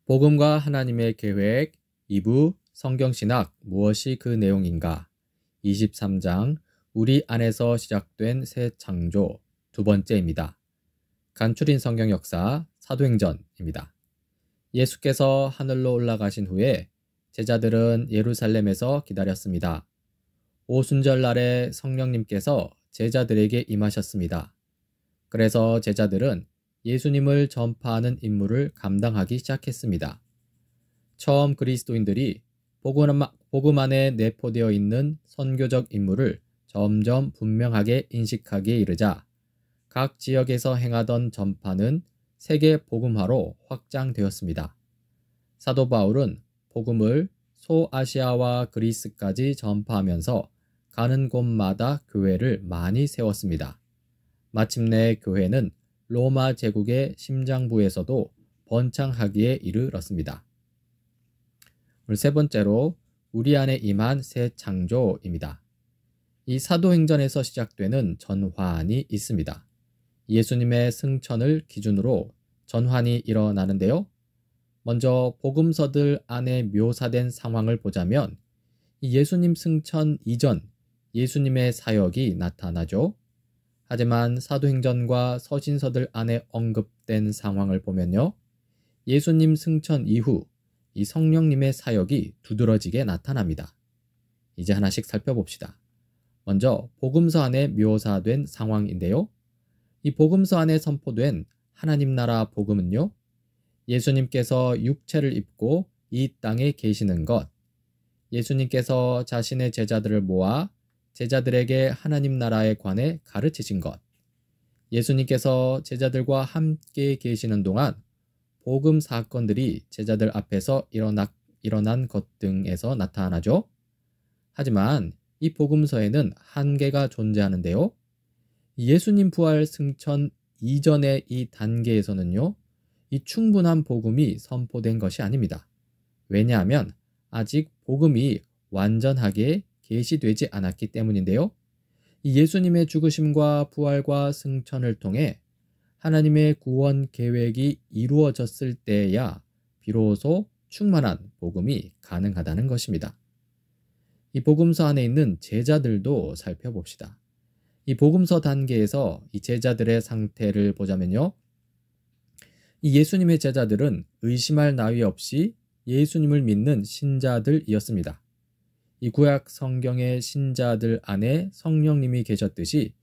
복음과 하나님의 계획 2부 성경신학 무엇이 그 내용인가 23장 우리 안에서 시작된 새 창조 두 번째입니다. 간추린 성경 역사 사도행전입니다. 예수께서 하늘로 올라가신 후에 제자들은 예루살렘에서 기다렸습니다. 오순절 날에 성령님께서 제자들에게 임하셨습니다. 그래서 제자들은 예수님을 전파하는 임무를 감당하기 시작했습니다. 처음 그리스도인들이 복음 안에 내포되어 있는 선교적 임무를 점점 분명하게 인식하기에 이르자 각 지역에서 행하던 전파는 세계 복음화로 확장되었습니다. 사도 바울은 복음을 소아시아와 그리스까지 전파하면서 가는 곳마다 교회를 많이 세웠습니다. 마침내 교회는 로마 제국의 심장부에서도 번창하기에 이르렀습니다. 오늘 세 번째로 우리 안에 임한 새 창조입니다. 이 사도행전에서 시작되는 전환이 있습니다. 예수님의 승천을 기준으로 전환이 일어나는데요. 먼저 복음서들 안에 묘사된 상황을 보자면 예수님 승천 이전 예수님의 사역이 나타나죠. 하지만 사도행전과 서신서들 안에 언급된 상황을 보면요. 예수님 승천 이후 이 성령님의 사역이 두드러지게 나타납니다. 이제 하나씩 살펴봅시다. 먼저 복음서 안에 묘사된 상황인데요. 이 복음서 안에 선포된 하나님 나라 복음은요. 예수님께서 육체를 입고 이 땅에 계시는 것, 예수님께서 자신의 제자들을 모아 제자들에게 하나님 나라에 관해 가르치신 것, 예수님께서 제자들과 함께 계시는 동안 복음 사건들이 제자들 앞에서 일어난 것 등에서 나타나죠. 하지만 이 복음서에는 한계가 존재하는데요. 예수님 부활 승천 이전의 이 단계에서는요. 이 충분한 복음이 선포된 것이 아닙니다. 왜냐하면 아직 복음이 완전하게 계시되지 않았기 때문인데요. 예수님의 죽으심과 부활과 승천을 통해 하나님의 구원 계획이 이루어졌을 때야 비로소 충만한 복음이 가능하다는 것입니다. 이 복음서 안에 있는 제자들도 살펴봅시다. 이 복음서 단계에서 이 제자들의 상태를 보자면요. 이 예수님의 제자들은 의심할 나위 없이 예수님을 믿는 신자들이었습니다. 이 구약 성경의 신자들 안에 성령님이 계셨듯이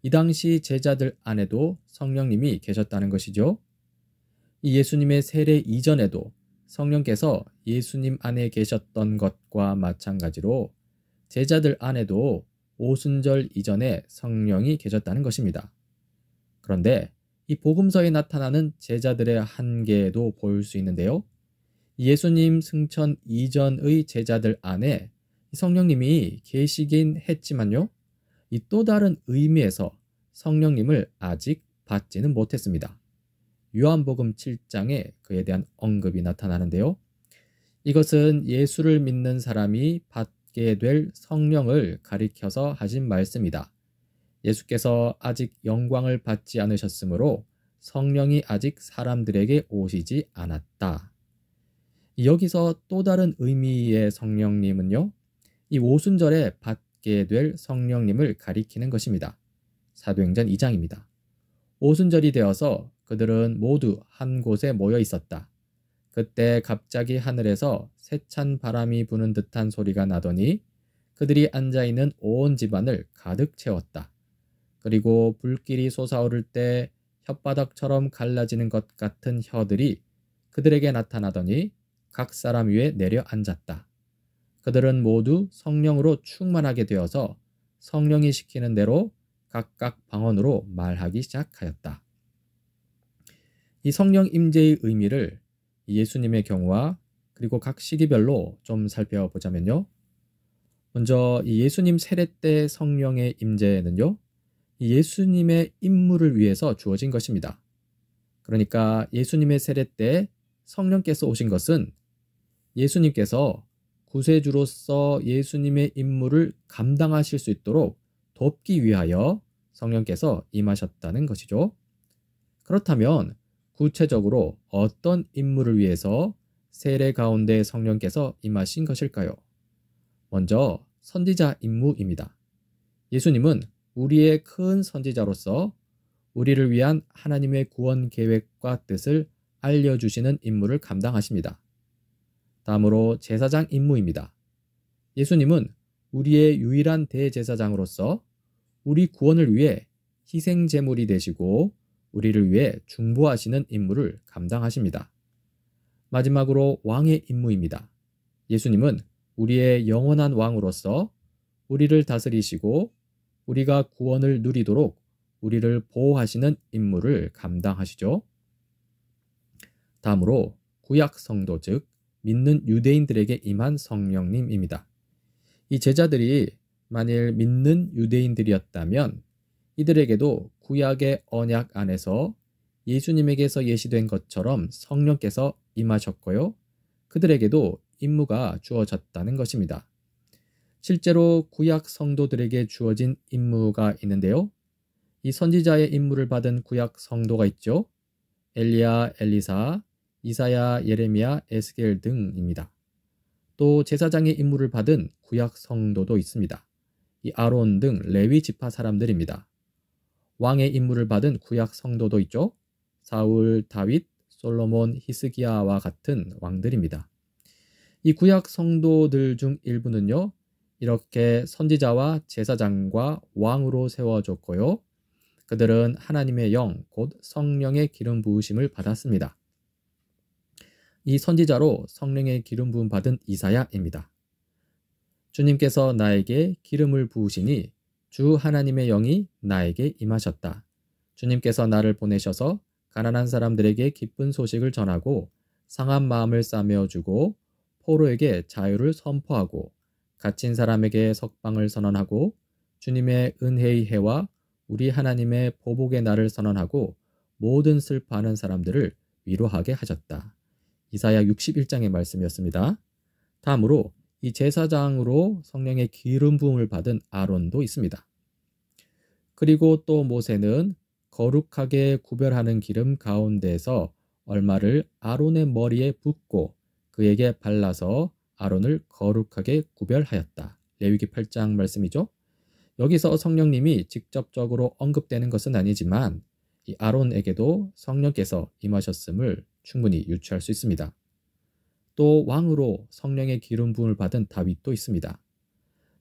이 당시 제자들 안에도 성령님이 계셨다는 것이죠. 이 예수님의 세례 이전에도 성령께서 예수님 안에 계셨던 것과 마찬가지로 제자들 안에도 오순절 이전에 성령이 계셨다는 것입니다. 그런데 이 복음서에 나타나는 제자들의 한계도 볼 수 있는데요. 예수님 승천 이전의 제자들 안에 성령님이 계시긴 했지만요. 이 또 다른 의미에서 성령님을 아직 받지는 못했습니다. 요한복음 7장에 그에 대한 언급이 나타나는데요. 이것은 예수를 믿는 사람이 받게 될 성령을 가리켜서 하신 말씀이다. 예수께서 아직 영광을 받지 않으셨으므로 성령이 아직 사람들에게 오시지 않았다. 여기서 또 다른 의미의 성령님은요. 이 오순절에 받게 될 성령님을 가리키는 것입니다. 사도행전 2장입니다. 오순절이 되어서 그들은 모두 한 곳에 모여 있었다. 그때 갑자기 하늘에서 세찬 바람이 부는 듯한 소리가 나더니 그들이 앉아있는 온 집안을 가득 채웠다. 그리고 불길이 솟아오를 때 혓바닥처럼 갈라지는 것 같은 혀들이 그들에게 나타나더니 각 사람 위에 내려 앉았다. 그들은 모두 성령으로 충만하게 되어서 성령이 시키는 대로 각각 방언으로 말하기 시작하였다. 이 성령 임재의 의미를 예수님의 경우와 그리고 각 시기별로 좀 살펴보자면요. 먼저 이 예수님 세례 때 성령의 임재는요. 예수님의 임무를 위해서 주어진 것입니다. 그러니까 예수님의 세례 때 성령께서 오신 것은 예수님께서 구세주로서 예수님의 임무를 감당하실 수 있도록 돕기 위하여 성령께서 임하셨다는 것이죠. 그렇다면 구체적으로 어떤 임무를 위해서 세례 가운데 성령께서 임하신 것일까요? 먼저 선지자 임무입니다. 예수님은 우리의 큰 선지자로서 우리를 위한 하나님의 구원 계획과 뜻을 알려주시는 임무를 감당하십니다. 다음으로 제사장 임무입니다. 예수님은 우리의 유일한 대제사장으로서 우리 구원을 위해 희생 제물이 되시고 우리를 위해 중보하시는 임무를 감당하십니다. 마지막으로 왕의 임무입니다. 예수님은 우리의 영원한 왕으로서 우리를 다스리시고 우리가 구원을 누리도록 우리를 보호하시는 임무를 감당하시죠. 다음으로 구약 성도 즉 믿는 유대인들에게 임한 성령님입니다. 이 제자들이 만일 믿는 유대인들이었다면 이들에게도 구약의 언약 안에서 예수님에게서 예시된 것처럼 성령께서 임하셨고요. 그들에게도 임무가 주어졌다는 것입니다. 실제로 구약 성도들에게 주어진 임무가 있는데요. 이 선지자의 임무를 받은 구약 성도가 있죠. 엘리야, 엘리사, 이사야, 예레미야, 에스겔 등입니다. 또 제사장의 임무를 받은 구약 성도도 있습니다. 이 아론 등 레위 지파 사람들입니다. 왕의 임무를 받은 구약 성도도 있죠. 사울, 다윗, 솔로몬, 히스기야와 같은 왕들입니다. 이 구약 성도들 중 일부는요. 이렇게 선지자와 제사장과 왕으로 세워졌고요. 그들은 하나님의 영, 곧 성령의 기름 부으심을 받았습니다. 이 선지자로 성령의 기름 부음 받은 이사야입니다. 주님께서 나에게 기름을 부으시니 주 하나님의 영이 나에게 임하셨다. 주님께서 나를 보내셔서 가난한 사람들에게 기쁜 소식을 전하고 상한 마음을 싸매어주고 포로에게 자유를 선포하고 갇힌 사람에게 석방을 선언하고 주님의 은혜의 해와 우리 하나님의 보복의 날을 선언하고 모든 슬퍼하는 사람들을 위로하게 하셨다. 이사야 61장의 말씀이었습니다. 다음으로 이 제사장으로 성령의 기름 부음을 받은 아론도 있습니다. 그리고 또 모세는 거룩하게 구별하는 기름 가운데에서 얼마를 아론의 머리에 붓고 그에게 발라서 아론을 거룩하게 구별하였다. 레위기 8장 말씀이죠. 여기서 성령님이 직접적으로 언급되는 것은 아니지만 이 아론에게도 성령께서 임하셨음을 충분히 유추할 수 있습니다. 또 왕으로 성령의 기름 부음을 받은 다윗도 있습니다.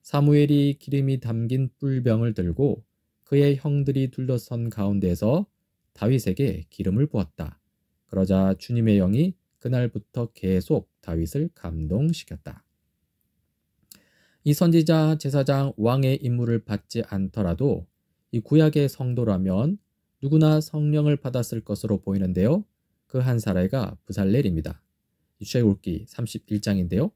사무엘이 기름이 담긴 뿔병을 들고 그의 형들이 둘러선 가운데에서 다윗에게 기름을 부었다. 그러자 주님의 영이 그날부터 계속 다윗을 감동시켰다. 이 선지자, 제사장, 왕의 임무를 받지 않더라도 이 구약의 성도라면 누구나 성령을 받았을 것으로 보이는데요. 그 한 사례가 부살렐입니다. 출애굽기 31장인데요.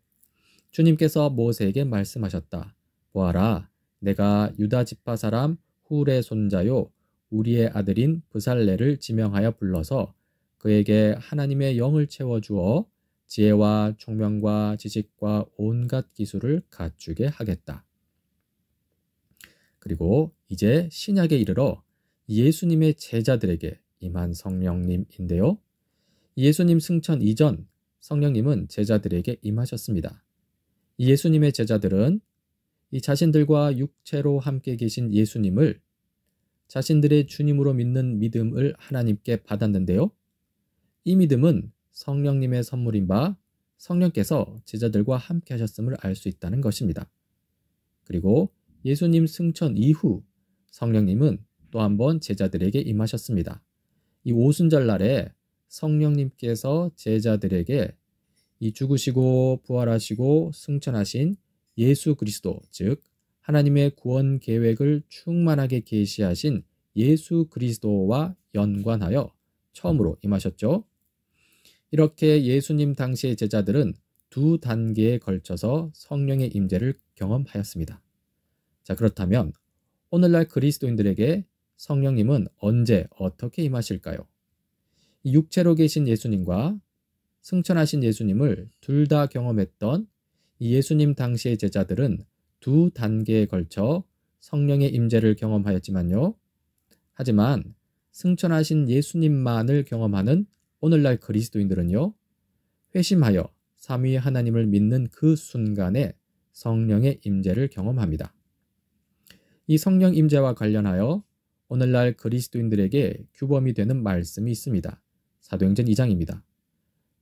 주님께서 모세에게 말씀하셨다. 보아라, 내가 유다 지파 사람 훌의 손자요 우리의 아들인 부살렐을 지명하여 불러서 그에게 하나님의 영을 채워주어 지혜와 총명과 지식과 온갖 기술을 갖추게 하겠다. 그리고 이제 신약에 이르러 예수님의 제자들에게 임한 성령님인데요. 예수님 승천 이전 성령님은 제자들에게 임하셨습니다. 예수님의 제자들은 이 자신들과 육체로 함께 계신 예수님을 자신들의 주님으로 믿는 믿음을 하나님께 받았는데요. 이 믿음은 성령님의 선물인 바 성령께서 제자들과 함께 하셨음을 알 수 있다는 것입니다. 그리고 예수님 승천 이후 성령님은 또 한 번 제자들에게 임하셨습니다. 이 오순절 날에 성령님께서 제자들에게 이 죽으시고 부활하시고 승천하신 예수 그리스도, 즉 하나님의 구원 계획을 충만하게 계시하신 예수 그리스도와 연관하여 처음으로 임하셨죠. 이렇게 예수님 당시의 제자들은 두 단계에 걸쳐서 성령의 임재를 경험하였습니다. 자, 그렇다면 오늘날 그리스도인들에게 성령님은 언제 어떻게 임하실까요? 이 육체로 계신 예수님과 승천하신 예수님을 둘 다 경험했던 이 예수님 당시의 제자들은 두 단계에 걸쳐 성령의 임재를 경험하였지만요. 하지만 승천하신 예수님만을 경험하는 오늘날 그리스도인들은요. 회심하여 삼위 하나님을 믿는 그 순간에 성령의 임재를 경험합니다. 이 성령 임재와 관련하여 오늘날 그리스도인들에게 규범이 되는 말씀이 있습니다. 사도행전 2장입니다.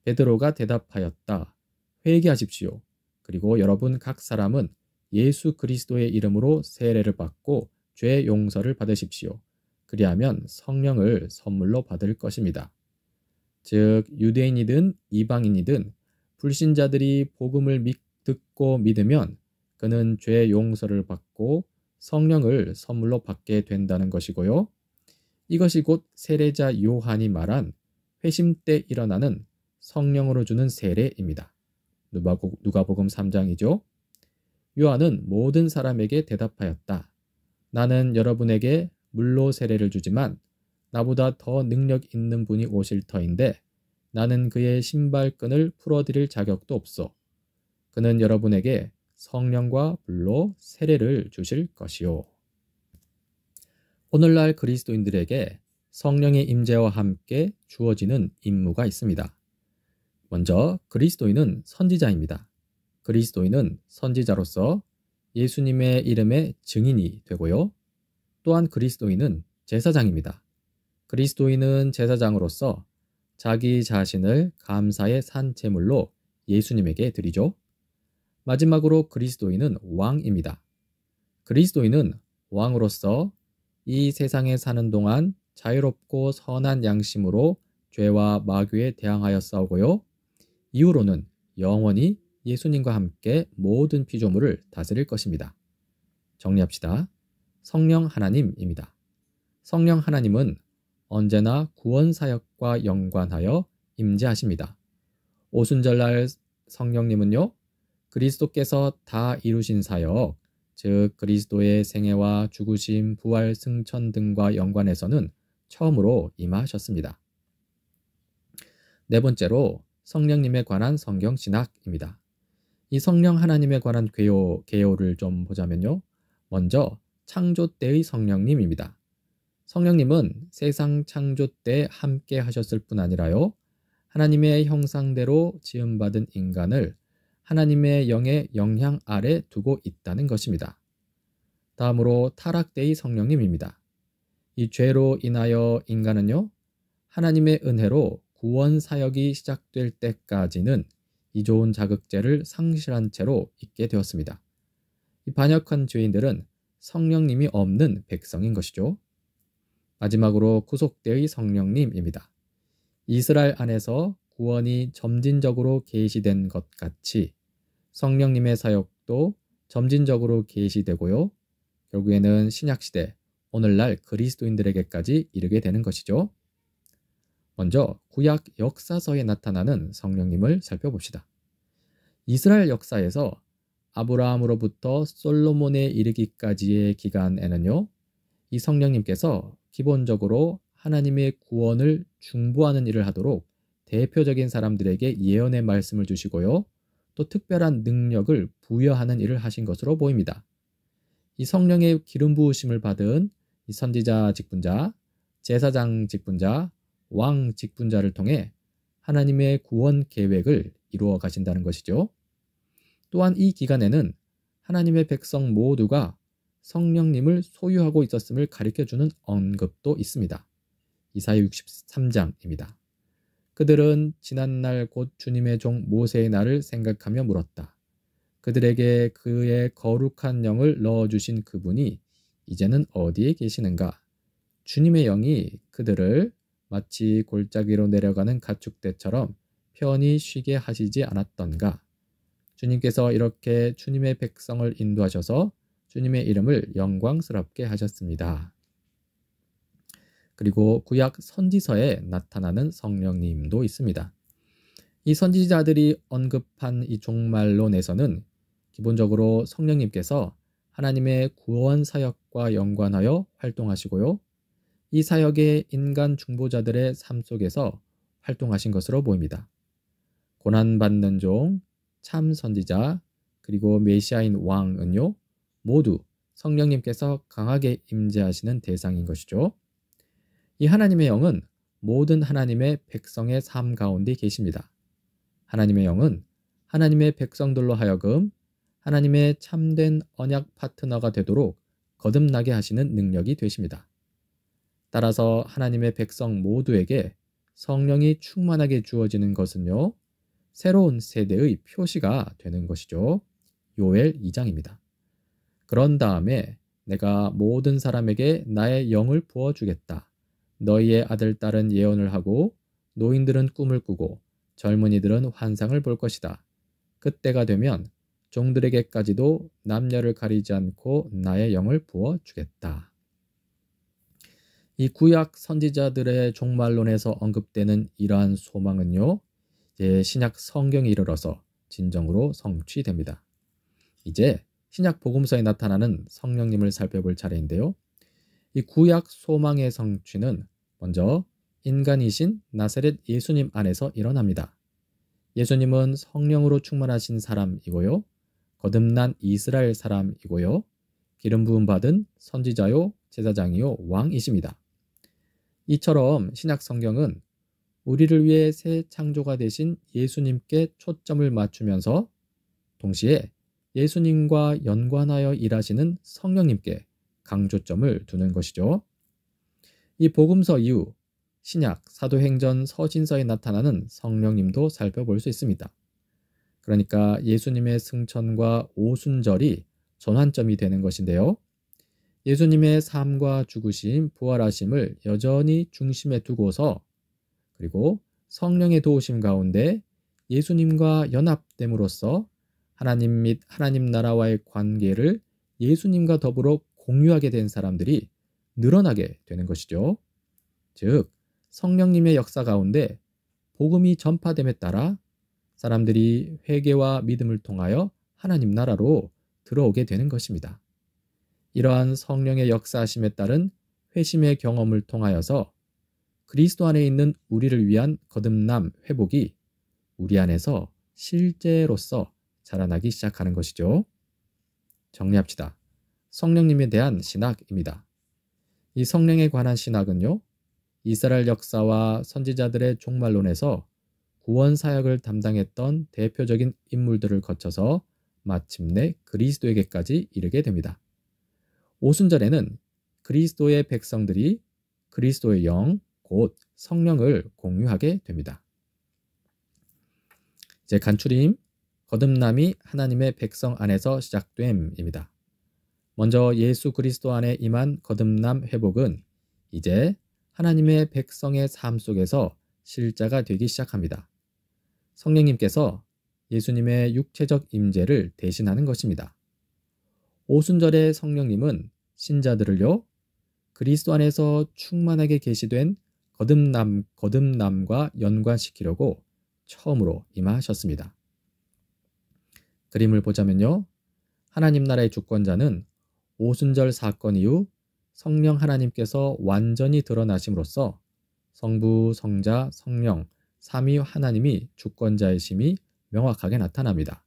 베드로가 대답하였다. 회개하십시오. 그리고 여러분 각 사람은 예수 그리스도의 이름으로 세례를 받고 죄 용서를 받으십시오. 그리하면 성령을 선물로 받을 것입니다. 즉 유대인이든 이방인이든 불신자들이 복음을 듣고 믿으면 그는 죄 용서를 받고 성령을 선물로 받게 된다는 것이고요. 이것이 곧 세례자 요한이 말한 회심 때 일어나는 성령으로 주는 세례입니다. 누가복음 3장이죠. 요한은 모든 사람에게 대답하였다. 나는 여러분에게 물로 세례를 주지만 나보다 더 능력 있는 분이 오실 터인데 나는 그의 신발끈을 풀어드릴 자격도 없소. 그는 여러분에게 성령과 불로 세례를 주실 것이요. 오늘날 그리스도인들에게 성령의 임재와 함께 주어지는 임무가 있습니다. 먼저 그리스도인은 선지자입니다. 그리스도인은 선지자로서 예수님의 이름의 증인이 되고요. 또한 그리스도인은 제사장입니다. 그리스도인은 제사장으로서 자기 자신을 감사의 산 제물로 예수님에게 드리죠. 마지막으로 그리스도인은 왕입니다. 그리스도인은 왕으로서 이 세상에 사는 동안 자유롭고 선한 양심으로 죄와 마귀에 대항하여 싸우고요. 이후로는 영원히 예수님과 함께 모든 피조물을 다스릴 것입니다. 정리합시다. 성령 하나님입니다. 성령 하나님은 언제나 구원 사역과 연관하여 임재하십니다. 오순절날 성령님은요, 그리스도께서 다 이루신 사역, 즉 그리스도의 생애와 죽으심, 부활, 승천 등과 연관해서는 처음으로 임하셨습니다. 네 번째로 성령님에 관한 성경 신학입니다. 이 성령 하나님에 관한 개요를 좀 보자면요. 먼저 창조 때의 성령님입니다. 성령님은 세상 창조 때 함께 하셨을 뿐 아니라요. 하나님의 형상대로 지음받은 인간을 하나님의 영의 영향 아래 두고 있다는 것입니다. 다음으로 타락 때의 성령님입니다. 이 죄로 인하여 인간은요. 하나님의 은혜로 구원 사역이 시작될 때까지는 이 좋은 자극제를 상실한 채로 있게 되었습니다. 이 반역한 죄인들은 성령님이 없는 백성인 것이죠. 마지막으로 구속대의 성령님입니다. 이스라엘 안에서 구원이 점진적으로 계시된 것 같이 성령님의 사역도 점진적으로 계시되고요. 결국에는 신약시대 오늘날 그리스도인들에게까지 이르게 되는 것이죠. 먼저 구약 역사서에 나타나는 성령님을 살펴봅시다. 이스라엘 역사에서 아브라함으로부터 솔로몬에 이르기까지의 기간에는요. 이 성령님께서 기본적으로 하나님의 구원을 중보하는 일을 하도록 대표적인 사람들에게 예언의 말씀을 주시고요. 또 특별한 능력을 부여하는 일을 하신 것으로 보입니다. 이 성령의 기름 부으심을 받은 이 선지자 직분자, 제사장 직분자, 왕 직분자를 통해 하나님의 구원 계획을 이루어 가신다는 것이죠. 또한 이 기간에는 하나님의 백성 모두가 성령님을 소유하고 있었음을 가르쳐주는 언급도 있습니다. 이사야 63장입니다. 그들은 지난날 곧 주님의 종 모세의 날을 생각하며 물었다. 그들에게 그의 거룩한 영을 넣어주신 그분이 이제는 어디에 계시는가? 주님의 영이 그들을 마치 골짜기로 내려가는 가축대처럼 편히 쉬게 하시지 않았던가? 주님께서 이렇게 주님의 백성을 인도하셔서 주님의 이름을 영광스럽게 하셨습니다. 그리고 구약 선지서에 나타나는 성령님도 있습니다. 이 선지자들이 언급한 이 종말론에서는 기본적으로 성령님께서 하나님의 구원 사역과 연관하여 활동하시고요. 이 사역의 인간 중보자들의 삶 속에서 활동하신 것으로 보입니다. 고난받는 종, 참 선지자, 그리고 메시아인 왕은요. 모두 성령님께서 강하게 임재하시는 대상인 것이죠. 이 하나님의 영은 모든 하나님의 백성의 삶 가운데 계십니다. 하나님의 영은 하나님의 백성들로 하여금 하나님의 참된 언약 파트너가 되도록 거듭나게 하시는 능력이 되십니다. 따라서 하나님의 백성 모두에게 성령이 충만하게 주어지는 것은요, 새로운 세대의 표시가 되는 것이죠. 요엘 2장입니다. 그런 다음에 내가 모든 사람에게 나의 영을 부어주겠다. 너희의 아들, 딸은 예언을 하고 노인들은 꿈을 꾸고 젊은이들은 환상을 볼 것이다. 그때가 되면 종들에게까지도 남녀를 가리지 않고 나의 영을 부어주겠다. 이 구약 선지자들의 종말론에서 언급되는 이러한 소망은요, 이제 신약 성경에 이르러서 진정으로 성취됩니다. 이제 신약 복음서에 나타나는 성령님을 살펴볼 차례인데요. 이 구약 소망의 성취는 먼저 인간이신 나사렛 예수님 안에서 일어납니다. 예수님은 성령으로 충만하신 사람이고요. 거듭난 이스라엘 사람이고요. 기름 부음 받은 선지자요, 제사장이요, 왕이십니다. 이처럼 신약 성경은 우리를 위해 새 창조가 되신 예수님께 초점을 맞추면서 동시에 예수님과 연관하여 일하시는 성령님께 강조점을 두는 것이죠. 이 복음서 이후 신약, 사도행전, 서신서에 나타나는 성령님도 살펴볼 수 있습니다. 그러니까 예수님의 승천과 오순절이 전환점이 되는 것인데요. 예수님의 삶과 죽으심, 부활하심을 여전히 중심에 두고서 그리고 성령의 도우심 가운데 예수님과 연합됨으로써 하나님 및 하나님 나라와의 관계를 예수님과 더불어 공유하게 된 사람들이 늘어나게 되는 것이죠. 즉, 성령님의 역사 가운데 복음이 전파됨에 따라 사람들이 회개와 믿음을 통하여 하나님 나라로 들어오게 되는 것입니다. 이러한 성령의 역사하심에 따른 회심의 경험을 통하여서 그리스도 안에 있는 우리를 위한 거듭남, 회복이 우리 안에서 실제로서 자라나기 시작하는 것이죠. 정리합시다. 성령님에 대한 신학입니다. 이 성령에 관한 신학은요, 이스라엘 역사와 선지자들의 종말론에서 구원 사역을 담당했던 대표적인 인물들을 거쳐서 마침내 그리스도에게까지 이르게 됩니다. 오순절에는 그리스도의 백성들이 그리스도의 영, 곧 성령을 공유하게 됩니다. 이제 간추림, 거듭남이 하나님의 백성 안에서 시작됨입니다. 먼저 예수 그리스도 안에 임한 거듭남 회복은 이제 하나님의 백성의 삶 속에서 실자가 되기 시작합니다. 성령님께서 예수님의 육체적 임재를 대신하는 것입니다. 오순절의 성령님은 신자들을요, 그리스도 안에서 충만하게 계시된 거듭남과 연관시키려고 처음으로 임하셨습니다. 그림을 보자면요, 하나님 나라의 주권자는 오순절 사건 이후 성령 하나님께서 완전히 드러나심으로써 성부, 성자, 성령, 삼위 하나님이 주권자이심이 명확하게 나타납니다.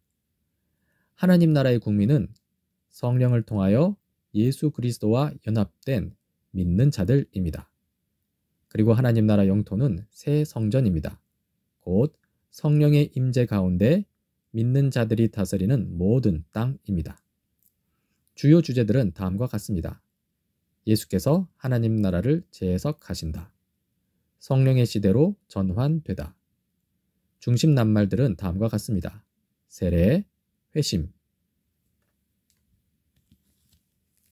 하나님 나라의 국민은 성령을 통하여 예수 그리스도와 연합된 믿는 자들입니다. 그리고 하나님 나라 영토는 새 성전입니다. 곧 성령의 임재 가운데 믿는 자들이 다스리는 모든 땅입니다. 주요 주제들은 다음과 같습니다. 예수께서 하나님 나라를 재해석하신다. 성령의 시대로 전환되다. 중심 낱말들은 다음과 같습니다. 세례, 회심,